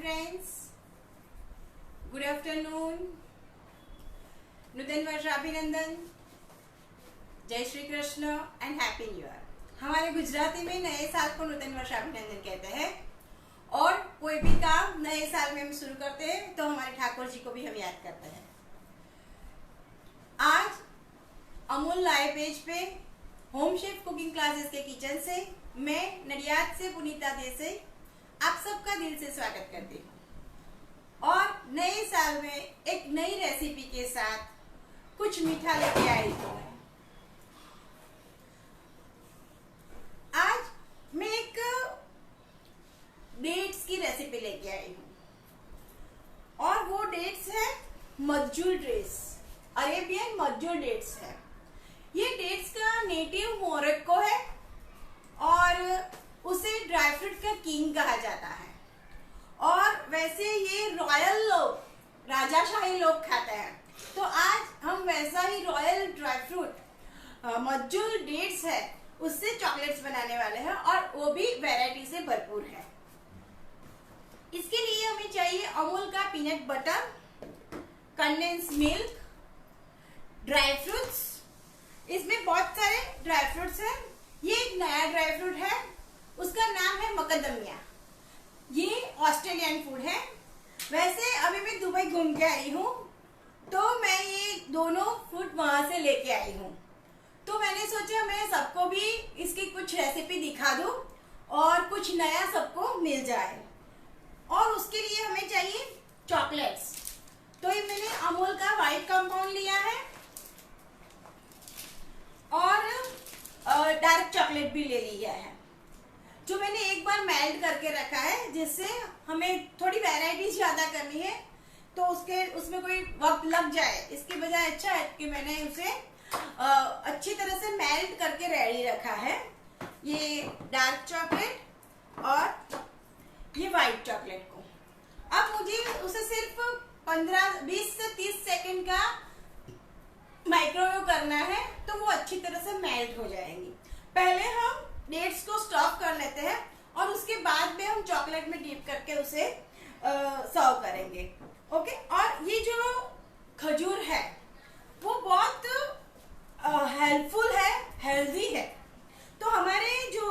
friends, good afternoon, नूतन वर्ष अभिनंदन, जय Shri Krishna and happy new year. हमारे गुजराती में नए साल को नूतन वर्ष अभिनंदन कहते हैं और कोई भी काम नए साल में हम शुरू करते हैं तो हमारे ठाकुर जी को भी हम याद करते हैं। आज अमूल लाइव पेज पे होम शेफ कुकिंग क्लासेस के किचन से मैं नडियाद से पुनीता देसाई आप सबका दिल से स्वागत करती हूँ और नए साल में एक नई रेसिपी के साथ कुछ मीठा लेके आई हूँ। आज मैं एक डेट्स की रेसिपी लेके आई हूँ और वो डेट्स है मज्जूल डेट्स, अरेबियन मज्जूल डेट्स है। ये डेट्स का नेटिव मोरक्को है और उसे ड्राई फ्रूट का किंग कहा जाता है और वैसे ये रॉयल लोग, राजाशाही लोग खाते हैं। तो आज हम वैसा ही रॉयल ड्राई फ्रूट मज्जूल डेट्स है उससे चॉकलेट्स बनाने वाले हैं और वो भी वैरायटी से भरपूर है। इसके लिए हमें चाहिए अमूल का peanut butter, condense milk, dry fruits. इसमें बहुत सारे ड्राई फ्रूट्स हैं। ये एक नया ड्राई फ्रूट है, उसका नाम है मकदमिया। ये ऑस्ट्रेलियन फूड है। वैसे अभी मैं दुबई घूम के आई हूँ तो मैं ये दोनों फूड वहां से लेके आई हूँ, तो मैंने सोचा मैं सबको भी इसकी कुछ रेसिपी दिखा दूँ और कुछ नया सबको मिल जाए। और उसके लिए हमें चाहिए चॉकलेट्स। तो ये मैंने अमूल का व्हाइट कंपाउंड लिया है और डार्क चॉकलेट भी ले लिया है, जो मैंने एक बार मेल्ट करके रखा है, जिससे हमें थोड़ी वैरायटी ज्यादा करनी है तो उसमें कोई वक्त लग जाए, इसके बजाय अच्छा है कि मैंने उसे अच्छी तरह से मेल्ट करके रेडी रखा है। ये डार्क चॉकलेट और ये व्हाइट चॉकलेट को अब मुझे उसे सिर्फ 20 से 30 सेकंड का माइक्रोवेव करना है तो वो अच्छी तरह से मेल्ट हो जाएंगी। पहले हम डेट्स को स्टॉप कर लेते हैं और उसके बाद में हम चॉकलेट में डीप करके उसे सर्व करेंगे। ओके। और ये जो खजूर है वो बहुत हेल्पफुल है, हेल्दी है। तो हमारे जो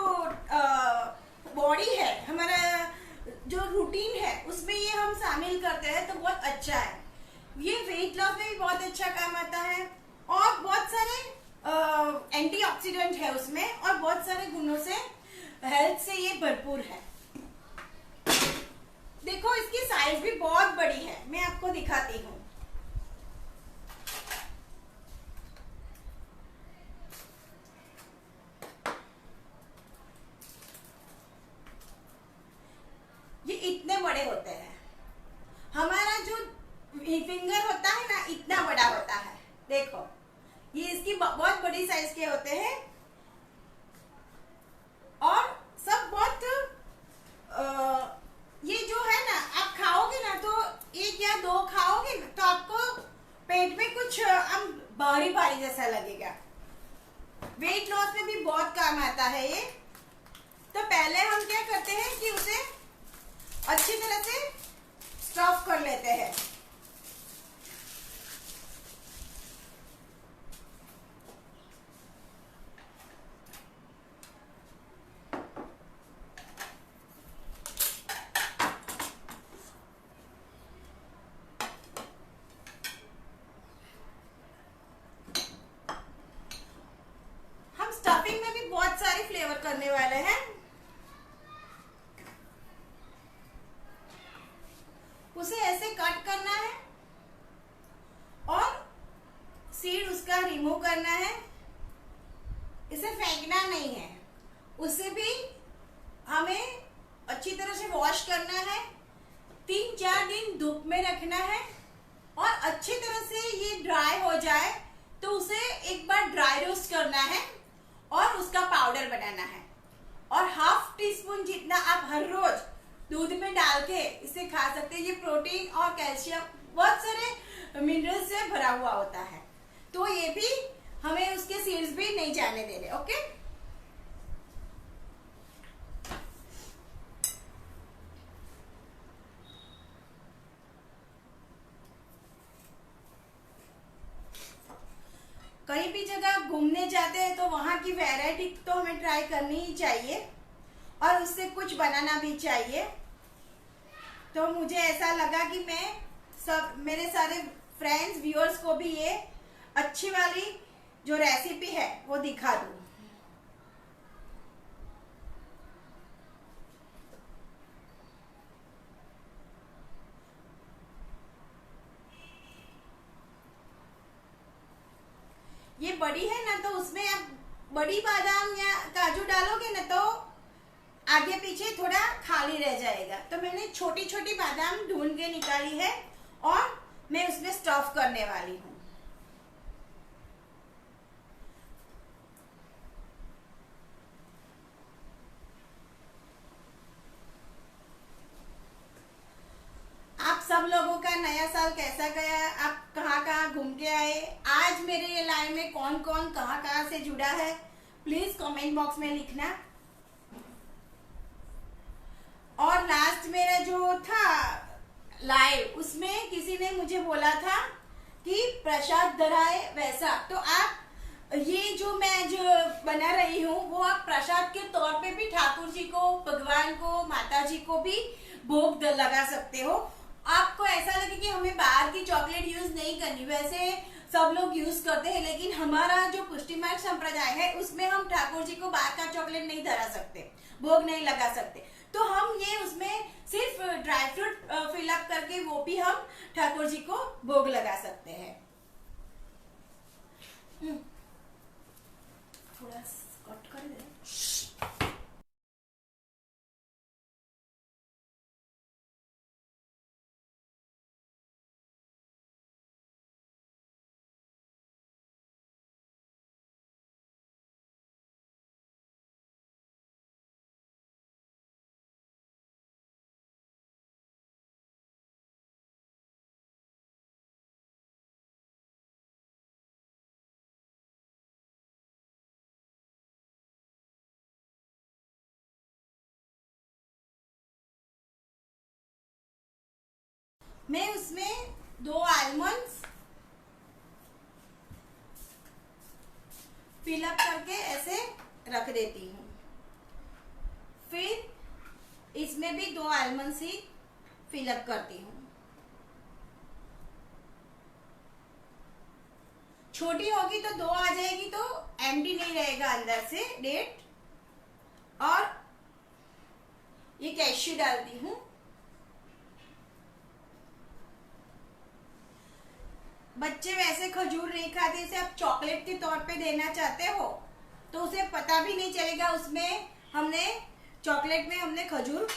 बॉडी है, हमारा जो रूटीन है उसमें ये हम शामिल करते हैं तो बहुत अच्छा है। ये वेट लॉस में भी बहुत अच्छा काम आता है और बहुत सारे एंटीऑक्सीडेंट है उसमें और बहुत सारे गुणों से, हेल्थ से ये भरपूर है। देखो इसकी साइज भी बहुत बड़ी है, मैं आपको दिखाती हूँ। ये इतने बड़े होते हैं। हमारा जो फिंगर होता है ना, इतना बड़ा होता है। देखो ये इसकी बहुत बड़ी साइज के होते हैं और सब बहुत ये जो है ना, आप खाओगे ना तो एक या दो खाओगे ना तो आपको पेट में कुछ भारी भारी जैसा लगेगा। वेट लॉस में भी बहुत काम आता है ये। तो पहले हम क्या करते हैं कि उसे अच्छी तरह से स्टफ कर लेते हैं। स्टफिंग में भी बहुत सारे फ्लेवर करने वाले हैं। उसे ऐसे कट करना है और सीड उसका रिमूव करना है। इसे फेंकना नहीं है, उसे भी हमें अच्छी तरह से वॉश करना है। 3-4 दिन धूप में रखना है और अच्छी तरह से ये ड्राई हो जाए तो उसे एक बार ड्राई रोस्ट करना है और उसका पाउडर बनाना है। और 1/2 टीस्पून जितना आप हर रोज दूध में डाल के इसे खा सकते हैं। ये प्रोटीन और कैल्शियम, बहुत सारे मिनरल्स से भरा हुआ होता है, तो ये भी हमें उसके सीड्स भी नहीं जाने देने। ओके। वैरायटी तो हमें ट्राई करनी ही चाहिए और उससे कुछ बनाना भी चाहिए। तो मुझे ऐसा लगा कि मैं सब मेरे सारे फ्रेंड्स व्यूअर्स को भी ये अच्छी वाली जो रेसिपी है वो दिखा दूँ। ये बड़ी है ना, तो उसमें आप बड़ी बादाम या काजू डालोगे ना तो आगे पीछे थोड़ा खाली रह जाएगा। तो मैंने छोटी छोटी बादाम ढूंढ के निकाली है और मैं उसमें स्टफ करने वाली हूँ। आप सब लोगों का नया साल कैसा गया, आप कहाँ कहाँ घूम के आए, आज मेरे ये लाइव में कौन कौन कहाँ कहाँ से जुड़ा है, प्लीज कमेंट बॉक्स में लिखना। और लास्ट मेरा जो था लाइव, उसमें किसी ने मुझे बोला था कि प्रसाद धराए वैसा, तो आप ये जो मैं जो बना रही हूँ वो आप प्रसाद के तौर पे भी ठाकुर जी को, भगवान को, माता जी को भी भोग लगा सकते हो। आपको ऐसा लगे कि हमें बाहर की चॉकलेट यूज नहीं करनी, वैसे सब लोग यूज करते हैं, लेकिन हमारा जो पुष्टि मार्ग संप्रदाय है उसमें हम ठाकुर जी को बाहर का चॉकलेट नहीं धरा सकते, भोग नहीं लगा सकते। तो हम ये उसमें सिर्फ ड्राई फ्रूट फिलअप करके वो भी हम ठाकुर जी को भोग लगा सकते हैं। थोड़ा कट कर दे। मैं उसमें 2 आलमंड्स फिलअप करके ऐसे रख देती हूँ। फिर इसमें भी 2 आलमंड्स ही फिलअप करती हूँ। छोटी होगी तो 2 आ जाएगी तो एम्प्टी नहीं रहेगा अंदर से डेट। और ये कैश्यू डालती हूँ। बच्चे वैसे खजूर नहीं खाते, इसे आप चॉकलेट के तौर पे देना चाहते हो तो उसे पता भी नहीं चलेगा उसमें हमने चॉकलेट में हमने खजूर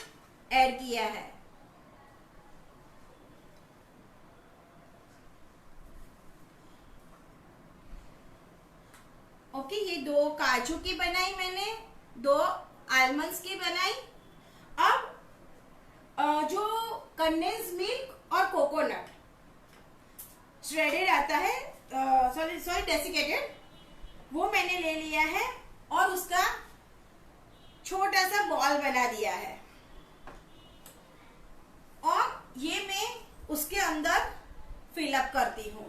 ऐड किया है। ओके, ये 2 काजू की बनाई मैंने, 2 आलमंड्स की बनाई। अब जो कंडेंस मिल्क और कोकोनट श्रेडेड आता है, सॉरी डेसिकेटेड, वो मैंने ले लिया है और उसका छोटा सा बॉल बना दिया है और ये मैं उसके अंदर फिलअप करती हूँ।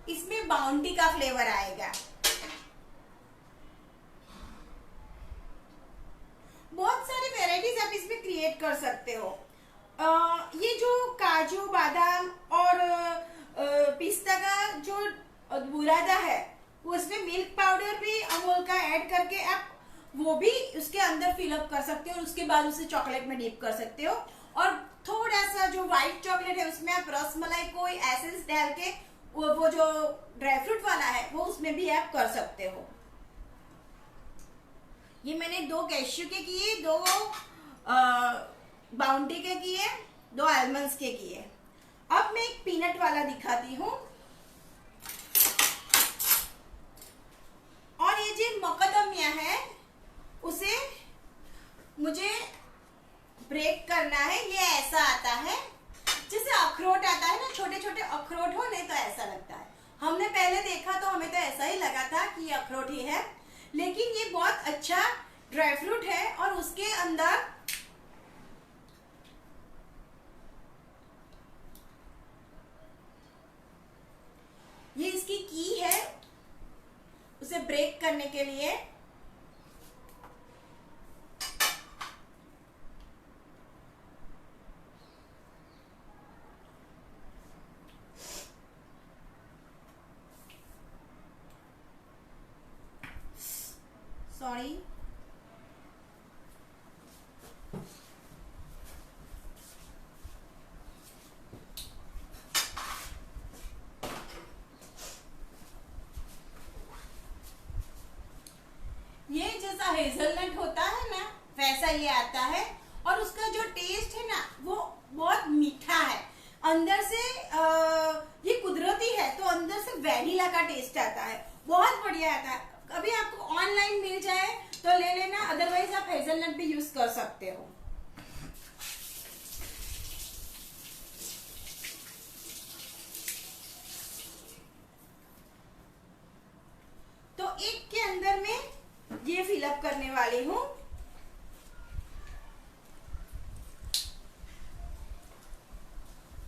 इसमें बाउंटी का फ्लेवर आएगा। बहुत सारी वैरायटीज आप इसमें क्रिएट कर सकते हो। ये जो काजू, बादाम और पिस्ता का जो बुरादा है उसमें मिल्क पाउडर भी अमूल का ऐड करके आप वो भी उसके अंदर फिलअप कर सकते हो और उसके बाद उसे चॉकलेट में डिप कर सकते हो। और थोड़ा सा जो व्हाइट चॉकलेट है उसमें आप रसमलाई को एसेंस डाल के वो जो ड्राई फ्रूट वाला है वो उसमें भी आप कर सकते हो। ये मैंने 2 कैश्यू के किए, 2 बाउंटी के किए, 2 आलमंड्स के किए। अब मैं एक पीनट वाला दिखाती हूँ। और ये जो मकदमिया है उसे मुझे ब्रेक करना है। ये ऐसा आता है जैसे अखरोट आता है ना, छोटे छोटे अखरोट हो नहीं तो ऐसा लगता है। हमने पहले देखा तो हमें तो ऐसा ही लगा था कि ये अखरोट ही है, लेकिन ये बहुत अच्छा ड्राई फ्रूट है और उसके अंदर बेक करने के लिए। सॉरी, ये जैसा हेजलनट होता है ना वैसा ये आता है, और उसका जो टेस्ट है ना वो बहुत मीठा है। अंदर से ये कुदरती है तो अंदर से वैनिला का टेस्ट आता है, बहुत बढ़िया आता है। कभी आपको ऑनलाइन मिल जाए तो ले लेना, अदरवाइज आप हेजलनट भी यूज कर सकते हो। तो एक के अंदर में ये फिलअप करने वाली हूँ।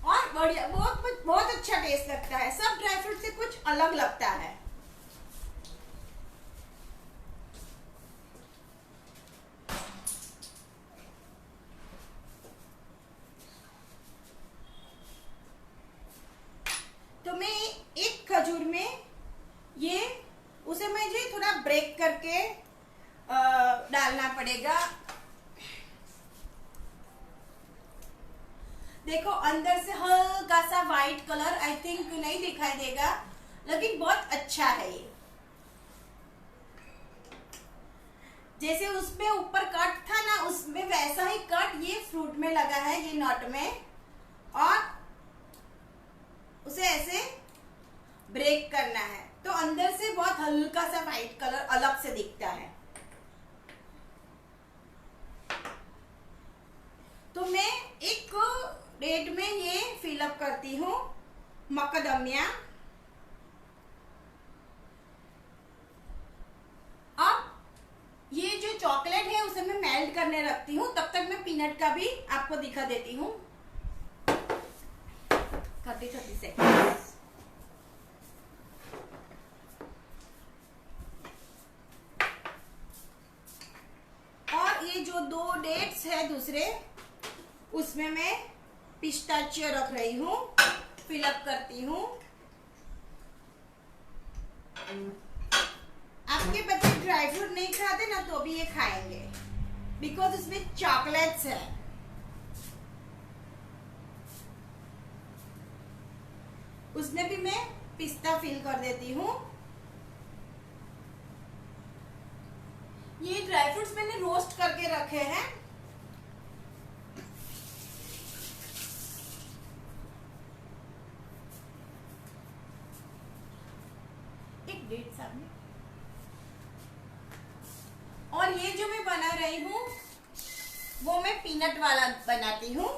और बढ़िया, बहुत बहुत अच्छा टेस्ट लगता है, सब ड्राई फ्रूट से कुछ अलग लगता है। तो मैं एक खजूर में ये उसे मुझे थोड़ा ब्रेक करके डालना पड़ेगा। देखो अंदर से हल्का सा वाइट कलर आई थिंक नहीं दिखाई देगा, लेकिन बहुत अच्छा है ये। जैसे उसमें ऊपर कट था ना, उसमें वैसा ही कट ये फ्रूट में लगा है, ये नट में, और उसे ऐसे ब्रेक करना है तो अंदर से बहुत हल्का सा वाइट कलर अलग से दिखता है। तो मैं एक डेट में ये फिलअप करती हूँ मकदमिया। अब ये जो चॉकलेट है उसे मैं मेल्ट करने रखती हूँ, तब तक मैं पीनट का भी आपको दिखा देती हूँ। 30 सेकेंड्स। और ये जो 2 डेट्स है दूसरे, उसमें मैं पिस्ताचियो रख रही हूँ, फिलअप करती हूँ। आपके बच्चे ड्राई फ्रूट नहीं खाते ना तो भी ये खाएंगे, बिकॉज इसमें चॉकलेट्स है। उसमें भी मैं पिस्ता फिल कर देती हूँ। ये ड्राई फ्रूट्स मैंने रोस्ट करके रखे हैं। एक डेट सामने। और ये जो मैं बना रही हूँ वो मैं पीनट वाला बनाती हूँ।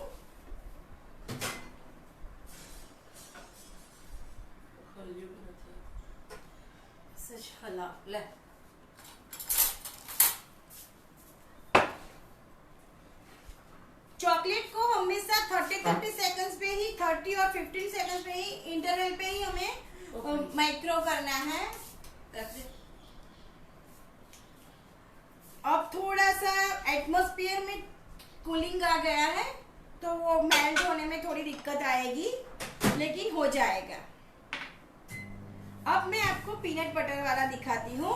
चॉकलेट को हमेशा 30 सेकंड्स पे ही, 30 और 15 सेकंड्स पे ही इंटरवल पे ही हमें माइक्रो करना है। अब थोड़ा सा एटमॉस्फेयर में कूलिंग आ गया है तो वो मेल्ट होने में थोड़ी दिक्कत आएगी, लेकिन हो जाएगा। अब मैं आपको पीनट बटर वाला दिखाती हूँ।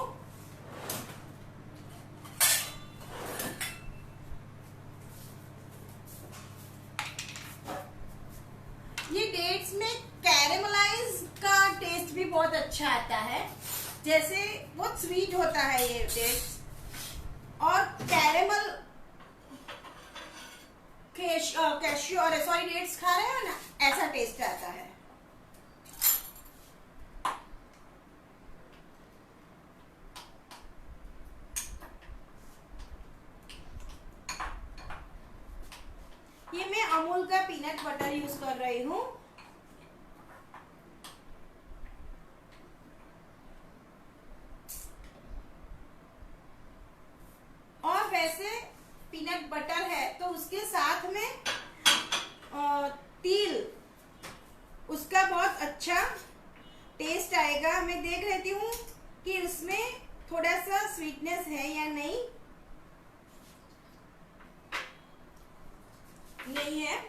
ये डेट्स में कैरेमलाइज का टेस्ट भी बहुत अच्छा आता है, जैसे बहुत स्वीट होता है ये डेट्स, और कैरेमल कैश्यू और सॉरी डेट्स खा रहे हो ना, ऐसा टेस्ट आता है। ये मैं अमूल का पीनट बटर यूज कर रही हूँ। और वैसे पीनट बटर है तो उसके साथ में तिल, उसका बहुत अच्छा टेस्ट आएगा। मैं देख रहती हूँ कि उसमें थोड़ा सा स्वीटनेस है या नहीं, नहीं है।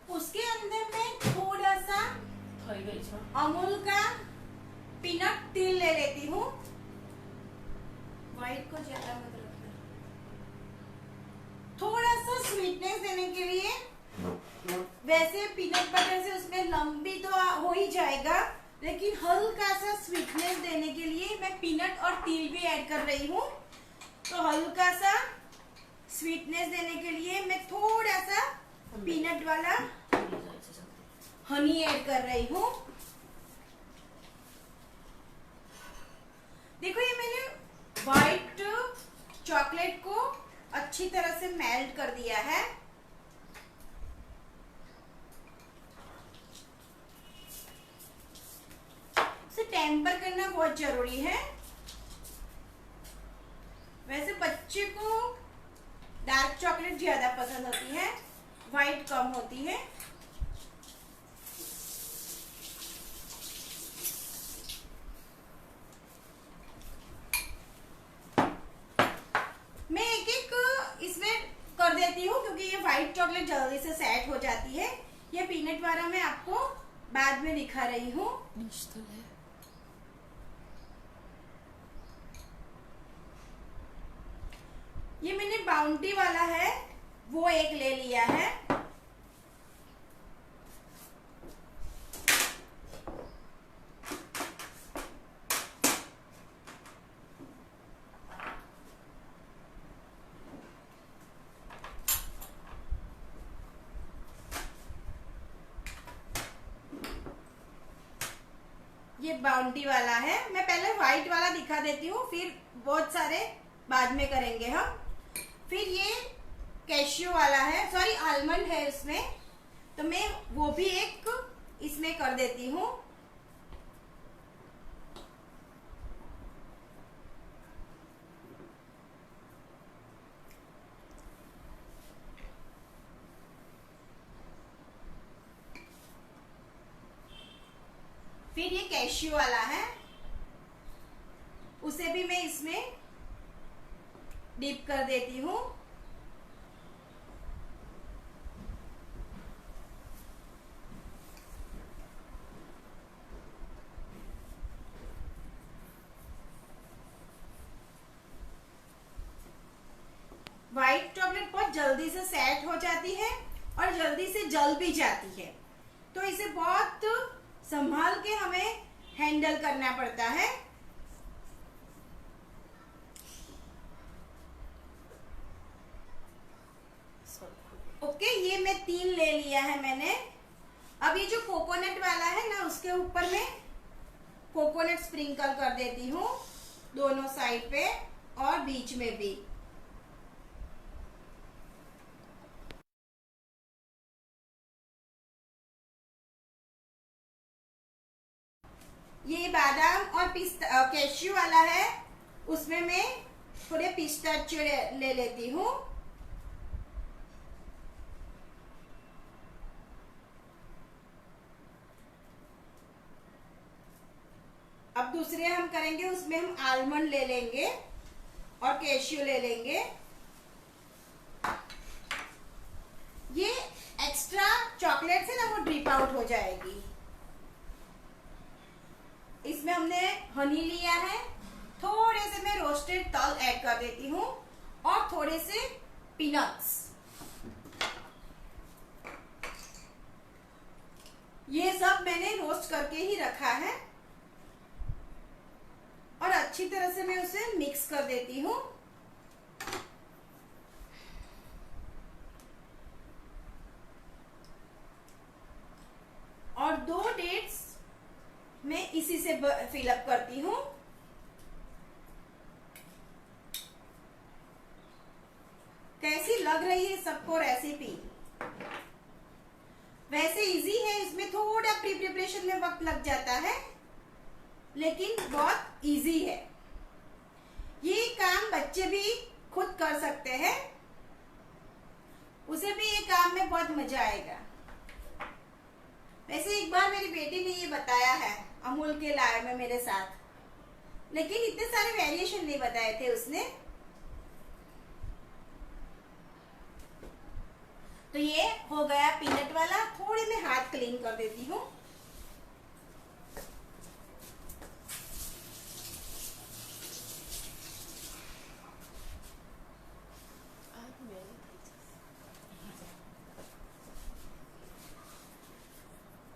उसके अंदर मैं थोड़ा सा अमूल का पीनट तिल ले लेती हूँ। व्हाइट को ज्यादा मत रखना, थोड़ा सा स्वीटनेस देने के लिए। वैसे पीनट बटर से उसमें लंबी तो हो ही जाएगा, लेकिन हल्का सा स्वीटनेस देने के लिए मैं पीनट और तिल भी ऐड कर रही हूँ। तो हल्का सा स्वीटनेस देने के लिए मैं थोड़ा सा पीनट वाला हनी ऐड कर रही हूँ। देखो ये मैंने व्हाइट चॉकलेट को अच्छी तरह से मेल्ट कर दिया है। इसे टेम्पर करना बहुत जरूरी है। वैसे बच्चे को डार्क चॉकलेट ज्यादा पसंद होती है, व्हाइट कम होती है। मैं एक एक इसमें कर देती हूँ क्योंकि ये व्हाइट चॉकलेट जल्दी से सेट हो जाती है। ये पीनट वाला मैं आपको बाद में दिखा रही हूँ। ये मैंने बाउंटी वाला है वो एक ले लिया है। ये बाउंटी वाला है। मैं पहले व्हाइट वाला दिखा देती हूँ, फिर बहुत सारे बाद में करेंगे हम। फिर ये कैशियो वाला है, सॉरी आलमंड है इसमें, तो मैं वो भी एक इसमें कर देती हूँ। फिर ये कैशियो वाला है, उसे भी मैं इसमें डिप कर देती हूँ। व्हाइट चॉकलेट बहुत जल्दी से सेट हो जाती है और जल्दी से जल भी जाती है, तो इसे बहुत संभाल के हमें हैंडल करना पड़ता है। ओके, ये मैं 3 ले लिया है मैंने। अब ये जो कोकोनट वाला है ना, उसके ऊपर मैं कोकोनट स्प्रिंकल कर देती हूँ दोनों साइड पे और बीच में भी। ये बादाम और पिस्ता कैश्यू वाला है, उसमें मैं थोड़े पिस्ताचियो ले लेती हूँ। अब दूसरे हम करेंगे, उसमें हम आलमंड ले लेंगे और कैश्यू ले लेंगे। ये एक्स्ट्रा चॉकलेट से ना वो ड्रिप आउट हो जाएगी। इसमें हमने हनी लिया है, थोड़े से मैं रोस्टेड तल ऐड कर देती हूँ और थोड़े से पीनट्स। ये सब मैंने रोस्ट करके ही रखा है और अच्छी तरह से मैं उसे मिक्स कर देती हूँ। और 2 डेट्स मैं इसी से फिलअप करती हूँ। कैसी लग रही है सबको रेसिपी? वैसे इजी है, इसमें थोड़ा प्रिपरेशन में वक्त लग जाता है, लेकिन बहुत इजी है। ये काम बच्चे भी खुद कर सकते हैं, उसे भी ये काम में बहुत मजा आएगा। वैसे एक बार मेरी बेटी ने ये बताया है अमूल के लाए में मेरे साथ, लेकिन इतने सारे वेरिएशन नहीं बताए थे उसने। तो ये हो गया पीनट वाला। थोड़े मैं हाथ क्लीन कर देती हूँ।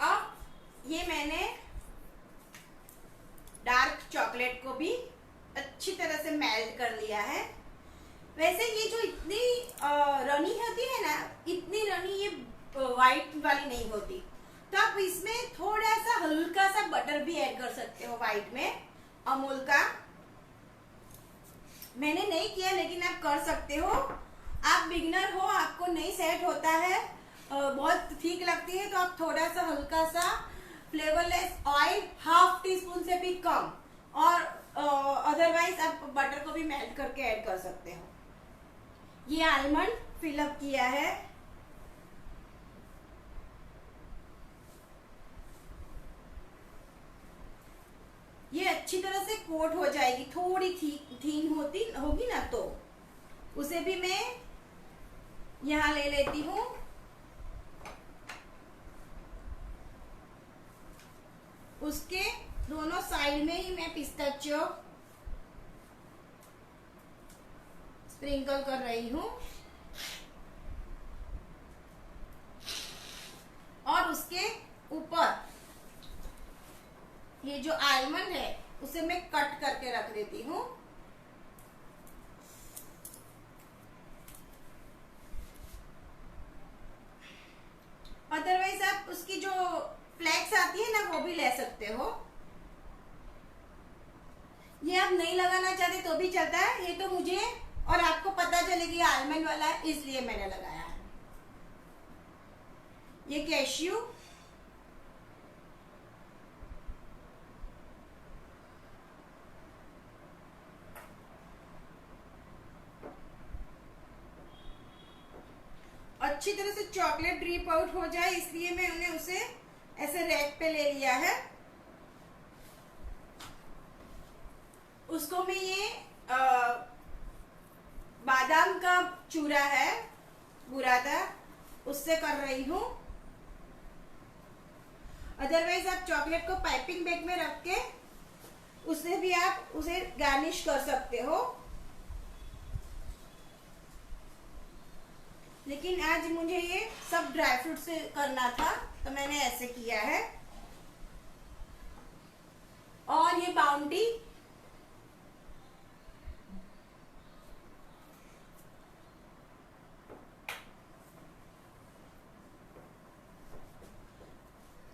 अब ये मैंने डार्क चॉकलेट को भी अच्छी तरह से मेल्ट कर लिया है। वैसे ये जो इतनी रनी होती है ना, इतनी रनी ये वाइट वाली नहीं होती, तो आप इसमें थोड़ा सा हल्का सा बटर भी ऐड कर सकते हो वाइट में, अमूल का। मैंने नहीं किया, लेकिन आप कर सकते हो। आप बिगनर हो, आपको नहीं सेट होता है, बहुत ठीक लगती है, तो आप थोड़ा सा हल्का सा फ्लेवरलेस ऑयल 1/2 टीस्पून से भी कम, और अदरवाइज आप बटर को भी मेल्ट करके ऐड कर सकते हो। ये आलमंड फिलअप किया है। ये अच्छी तरह से कोट हो जाएगी, थोड़ी थीन होगी ना, तो उसे भी मैं यहाँ ले लेती हूँ। उसके दोनों साइड में ही मैं पिस्ताचियो स्प्रिंकल कर रही हूँ, और उसके ऊपर ये जो आलमंड है उसे मैं कट करके रख देती हूँ। अदरवाइज आप उसकी जो फ्लेक्स आती है ना, वो भी ले सकते हो। ये आप नहीं लगाना चाहते तो भी चलता है, ये तो मुझे और आपको पता चलेगी आलमंड वाला है, इसलिए मैंने लगाया है। ये कैश्यू, अच्छी तरह से चॉकलेट ड्रिप आउट हो जाए, इसलिए मैंने उसे ऐसे रैक पे ले लिया है। उसको मैं ये बादाम का चूरा है बुरादा, उससे कर रही हूँ। अदरवाइज आप चॉकलेट को पाइपिंग बैग में रख के उससे भी आप उसे गार्निश कर सकते हो, लेकिन आज मुझे ये सब ड्राई फ्रूट से करना था, तो मैंने ऐसे किया है। और ये बाउंटी,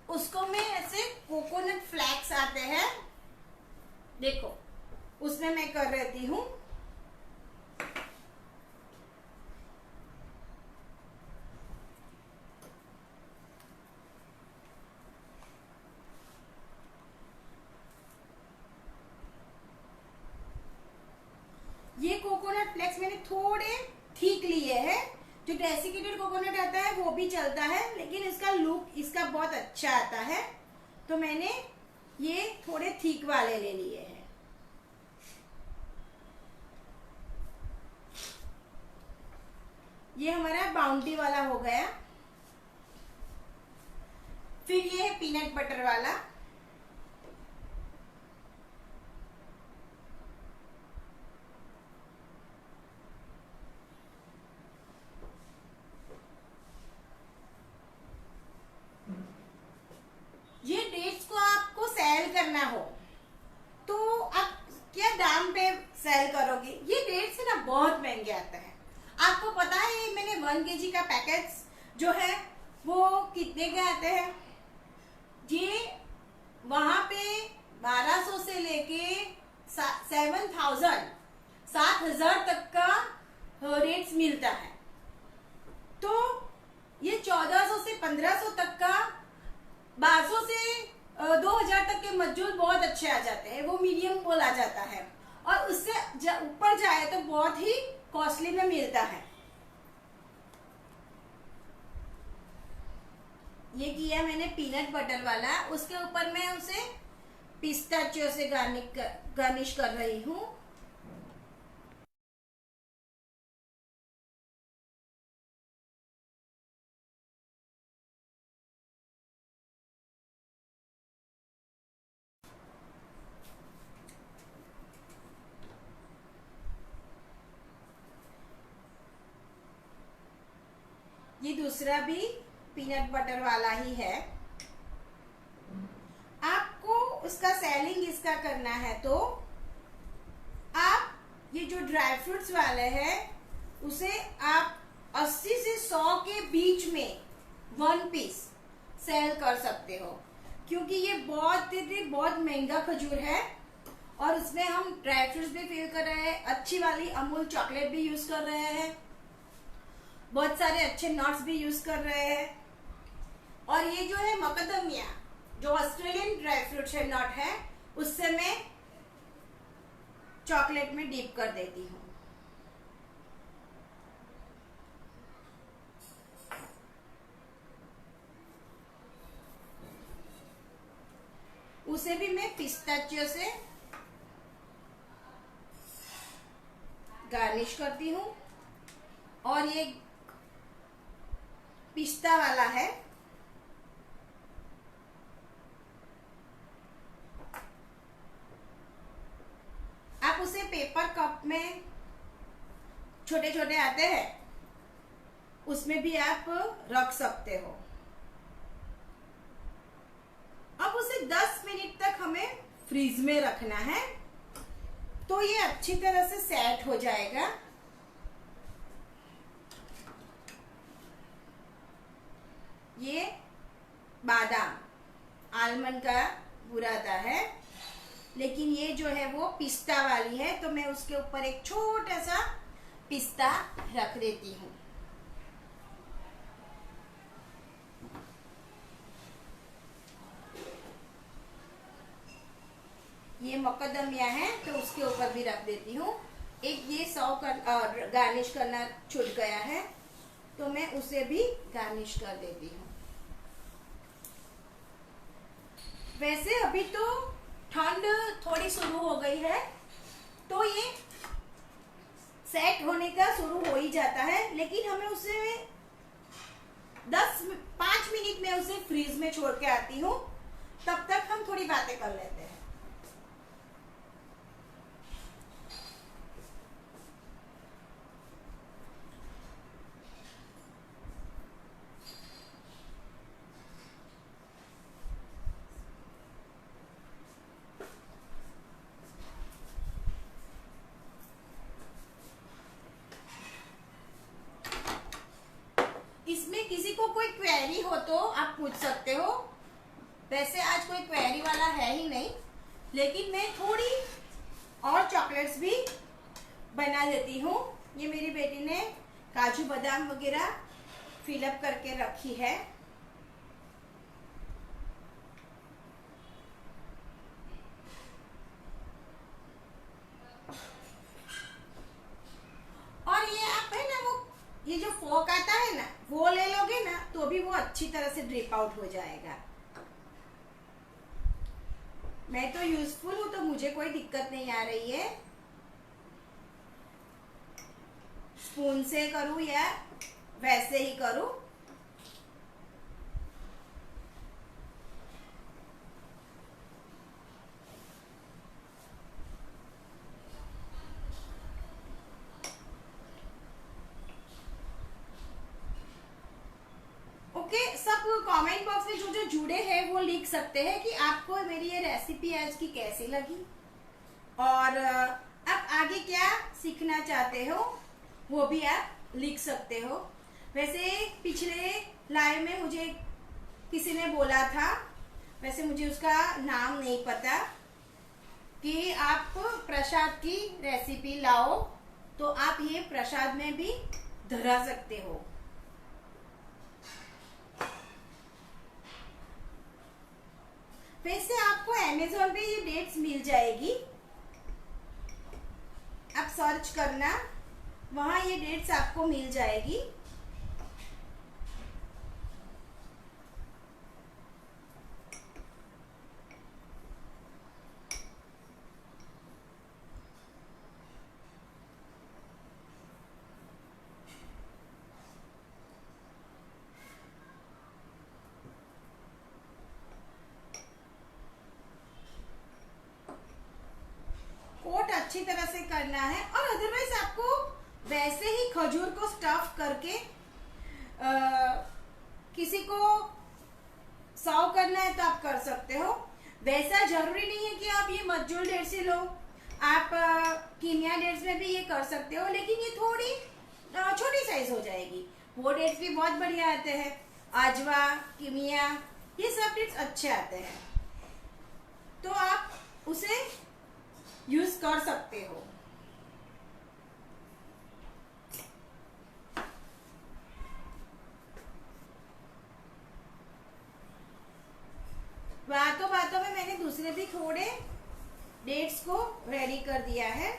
उसको मैं ऐसे कोकोनट फ्लैक्स आते हैं, देखो उसमें मैं कर रहती हूँ। डेसिकेटेड कोकोनट आता है वो भी चलता है, लेकिन इसका लुक इसका बहुत अच्छा आता है, तो मैंने ये थोड़े थिक वाले ले लिए हैं। ये हमारा बाउंटी वाला हो गया। फिर ये है पीनट बटर वाला। ये डेट्स को आपको सेल करना हो तो आप क्या दाम पे सेल करोगे? ये डेट्स है ना बहुत महंगे आता है। आपको पता है मैंने 1 kg का पैकेट जो है वो कितने के आते हैं? ये वहां पे 1200 से लेके 7,000 तक का रेट्स मिलता है। तो ये 1400 से 1500 तक का, 1200 से 2000 तक के मजदूर बहुत अच्छे आ जाते हैं, वो मीडियम बोला जाता है। और उससे ऊपर जाए तो बहुत ही कॉस्टली में मिलता है। ये किया मैंने पीनट बटर वाला, उसके ऊपर मैं उसे पिस्ताचियो से गार्निश कर रही हूँ। ये दूसरा भी पीनट बटर वाला ही है। आपको उसका सेलिंग इसका करना है तो आप ये जो ड्राई फ्रूट्स वाले हैं उसे आप 80 से 100 के बीच में 1 पीस सेल कर सकते हो, क्योंकि ये बहुत महंगा खजूर है। और उसमें हम ड्राई फ्रूट्स भी फिल कर रहे हैं, अच्छी वाली अमूल चॉकलेट भी यूज कर रहे हैं, बहुत सारे अच्छे नट्स भी यूज कर रहे हैं। और ये जो है मकदमिया, जो ऑस्ट्रेलियन ड्राई फ्रूट है, नट है, उससे मैं चॉकलेट में डीप कर देती हूँ। उसे भी मैं पिस्ताचियो से गार्निश करती हूँ। और ये पिस्ता वाला है। आप उसे पेपर कप में छोटे छोटे आते हैं, उसमें भी आप रख सकते हो। अब उसे 10 मिनट तक हमें फ्रीज में रखना है, तो ये अच्छी तरह से सेट हो जाएगा। ये बादाम आलमंड का बुरादा है, लेकिन ये जो है वो पिस्ता वाली है, तो मैं उसके ऊपर एक छोटा सा पिस्ता रख देती हूँ। ये मकदमिया है तो उसके ऊपर भी रख देती हूँ। एक ये 100 गार्निश करना छूट गया है, तो मैं उसे भी गार्निश कर देती हूँ। वैसे अभी तो ठंड थोड़ी शुरू हो गई है, तो ये सेट होने का शुरू हो ही जाता है, लेकिन हमें उसे 5 मिनट में उसे फ्रीज में छोड़ के आती हूँ। तब तक हम थोड़ी बातें कर लेते हैं। इसमें किसी को कोई क्वेरी हो तो आप पूछ सकते हो। वैसे आज कोई क्वेरी वाला है ही नहीं, लेकिन मैं थोड़ी और चॉकलेट्स भी बना देती हूँ। ये मेरी बेटी ने काजू बादाम वगैरह फिलअप करके रखी है। और ये आप है ना, वो ये जो फोक आता है भी वो अच्छी तरह से ड्रिप आउट हो जाएगा। मैं तो यूजफुल हूँ तो मुझे कोई दिक्कत नहीं आ रही है। स्पून से करूँ या वैसे ही करूँ, सब कमेंट बॉक्स में जो जो जुड़े हैं वो लिख सकते हैं कि आपको मेरी ये रेसिपी आज की कैसी लगी और आप आगे क्या सीखना चाहते हो वो भी आप लिख सकते हो। वैसे पिछले लाइव में मुझे किसी ने बोला था, वैसे मुझे उसका नाम नहीं पता, कि आप प्रसाद की रेसिपी लाओ तो आप ये प्रसाद में भी धरा सकते हो। वैसे आपको अमेज़न पे ये डेट्स मिल जाएगी, आप सर्च करना, वहां ये डेट्स आपको मिल जाएगी। कोट अच्छी तरह से करना है और अदरवाइज आपको वैसे ही खजूर को स्टफ करके किसी को सर्व करना है तो आप कर सकते हो। वैसा जरूरी नहीं है कि आप ये मज्जूल डेट्स ही लो, आप कीमिया डेट्स में भी ये कर सकते हो, लेकिन ये थोड़ी छोटी साइज हो जाएगी। वो डेट्स भी बहुत बढ़िया आते हैं, अजवा, कीमिया, ये सब डेट्स अच्छे आते हैं, तो आप उसे यूज कर सकते हो। बातों बातों में मैंने दूसरे भी थोड़े डेट्स को रेडी कर दिया है।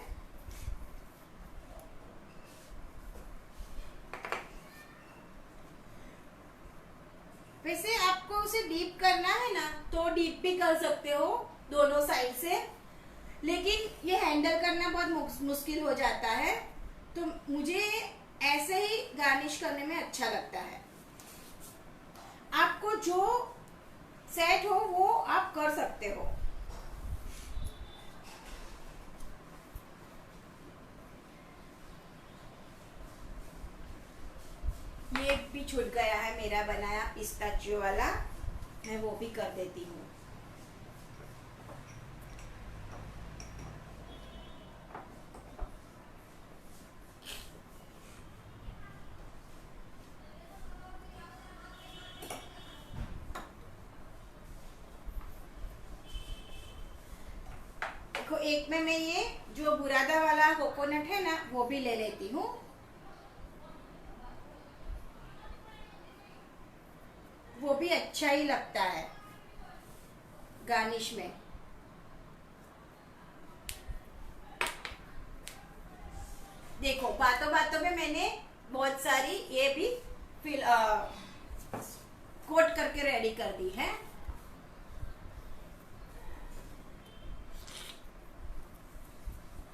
वैसे आपको उसे डीप करना है ना तो डीप भी कर सकते हो दोनों साइड से, लेकिन ये हैंडल करना बहुत मुश्किल हो जाता है, तो मुझे ऐसे ही गार्निश करने में अच्छा लगता है। आपको जो सेट हो वो आप कर सकते हो। ये भी छूट गया है मेरा बनाया पिस्ताचियो वाला, मैं वो भी कर देती हूँ। एक में मैं ये जो बुरादा वाला कोकोनट है ना वो भी ले लेती हूँ। वो भी अच्छा ही लगता है गार्निश में। देखो बातों बातों में मैंने बहुत सारी ये भी फिर कोट करके रेडी कर दी है।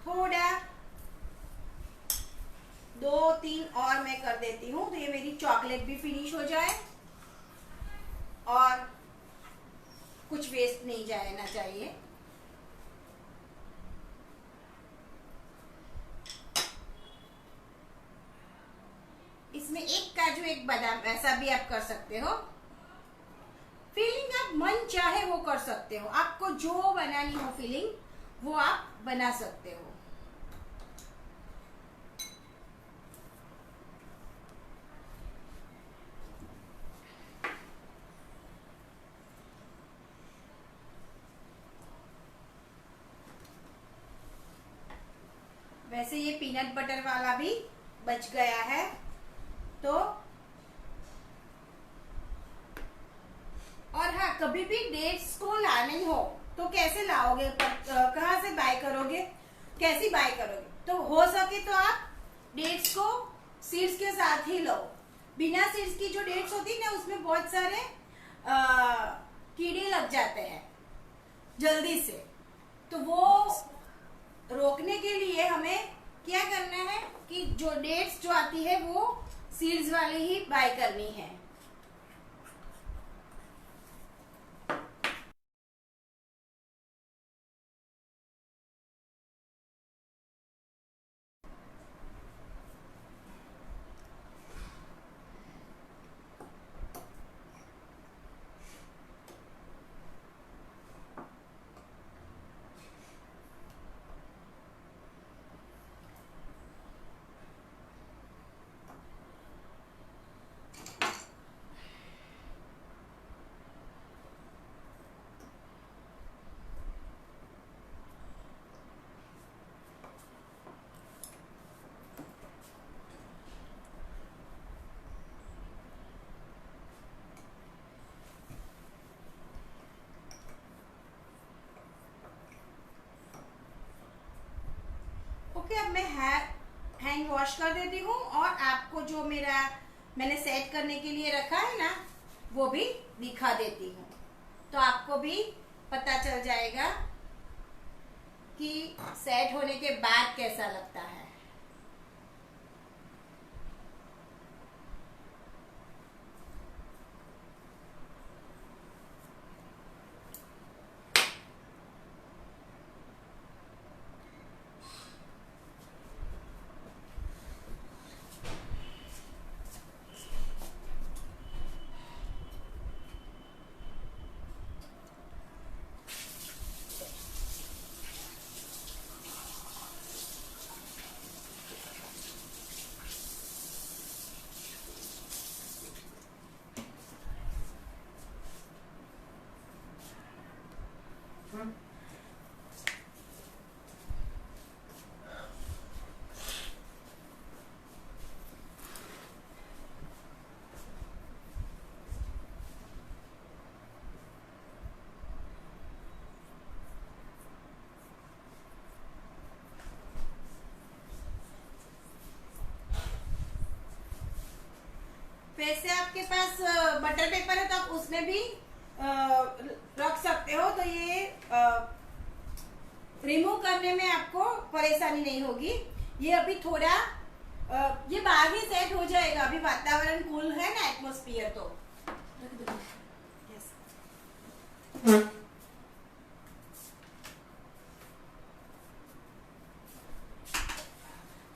थोड़ा 2-3 और मैं कर देती हूँ तो ये मेरी चॉकलेट भी फिनिश हो जाए और कुछ वेस्ट नहीं जाना चाहिए। इसमें एक काजू एक बादाम ऐसा भी आप कर सकते हो। फीलिंग आप मन चाहे वो कर सकते हो, आपको जो बनानी हो फीलिंग वो आप बना सकते हो। वैसे ये पीनट बटर वाला भी बच गया है, तो और हाँ, कभी भी डेट्स को लाने हो तो कैसे लाओगे, कहाँ से बाय करोगे, कैसी बाय करोगे? तो हो सके तो आप डेट्स को सीड्स के साथ ही लो, बिना सीड्स की जो डेट्स होती है ना उसमें बहुत सारे कीड़े लग जाते हैं जल्दी से, तो वो रोकने के लिए हमें क्या करना है कि जो डेट्स जो आती है वो सीड्स वाली ही बाय करनी है। ओके, अब मैं हैंड वॉश कर देती हूँ और आपको जो मैंने सेट करने के लिए रखा है ना वो भी दिखा देती हूँ, तो आपको भी पता चल जाएगा कि सेट होने के बाद कैसा लगता है। वैसे आपके पास बटर पेपर है तो आप उसमें भी रख सकते हो, तो ये रिमूव करने में आपको परेशानी नहीं होगी। ये अभी थोड़ा ये बाहर ही सेट हो जाएगा, अभी वातावरण कूल है ना, एटमॉस्फेयर, तो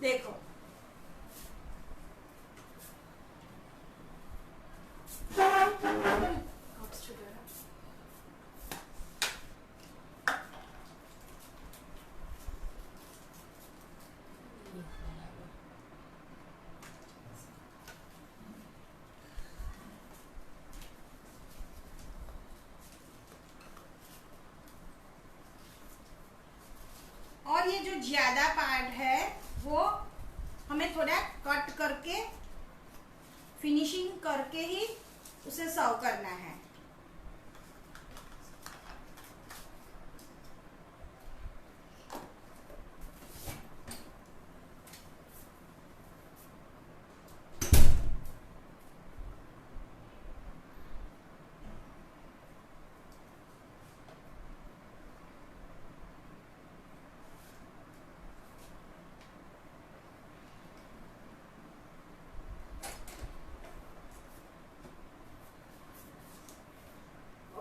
देखो और ये जो ज्यादा पार्ट है वो हमें थोड़ा कट करके फिनिशिंग करके ही उसे सर्व करना है।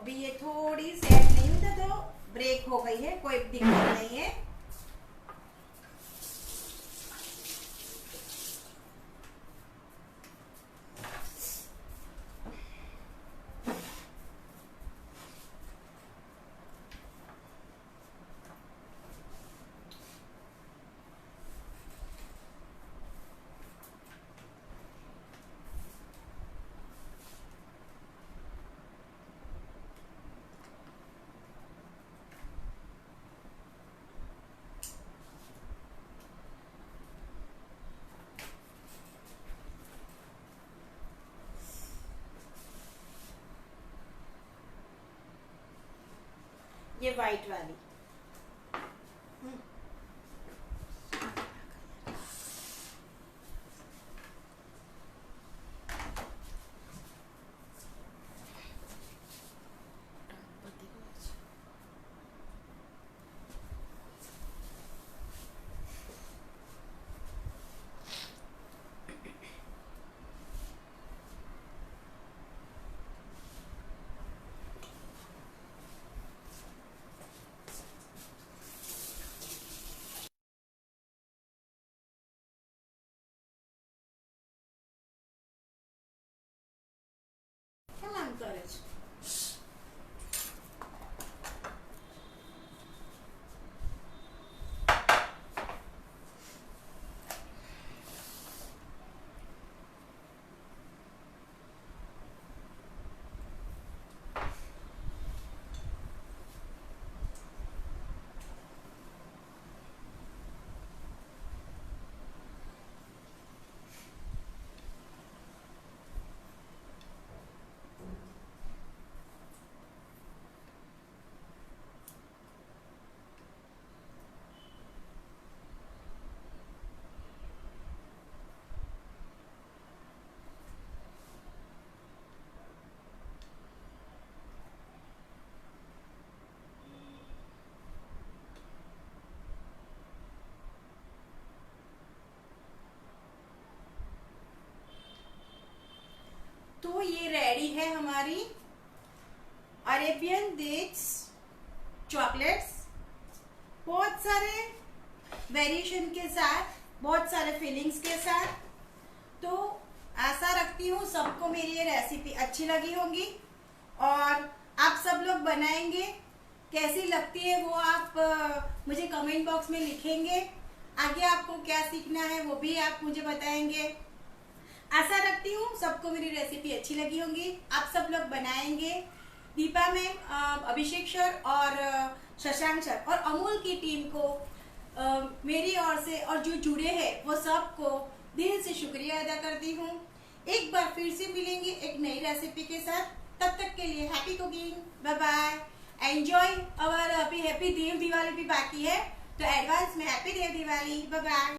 अभी ये थोड़ी सेट नहीं होता तो ब्रेक हो गई है, कोई दिक्कत नहीं है। ये वाइट वाली तो ये रेडी है हमारी अरेबियन डेट्स चॉकलेट्स, बहुत सारे वेरिएशन के साथ, बहुत सारे फीलिंग्स के साथ। तो आशा रखती हूँ सबको मेरी ये रेसिपी अच्छी लगी होगी और आप सब लोग बनाएंगे। कैसी लगती है वो आप मुझे कमेंट बॉक्स में लिखेंगे। आगे आपको क्या सीखना है वो भी आप मुझे बताएंगे। आशा रखती हूँ सबको मेरी रेसिपी अच्छी लगी होगी, आप सब लोग बनाएंगे। दीपा मैम, अभिषेक सर और शशांक सर और अमूल की टीम को मेरी ओर से और जो जुड़े हैं वो सबको दिल से शुक्रिया अदा करती हूँ। एक बार फिर से मिलेंगे एक नई रेसिपी के साथ। तब तक के लिए happy cooking, bye bye, enjoy. और अभी हैप्पी देव दिवाली भी बाकी है, तो एडवांस में हैप्पी देव दिवाली, बाय बाय।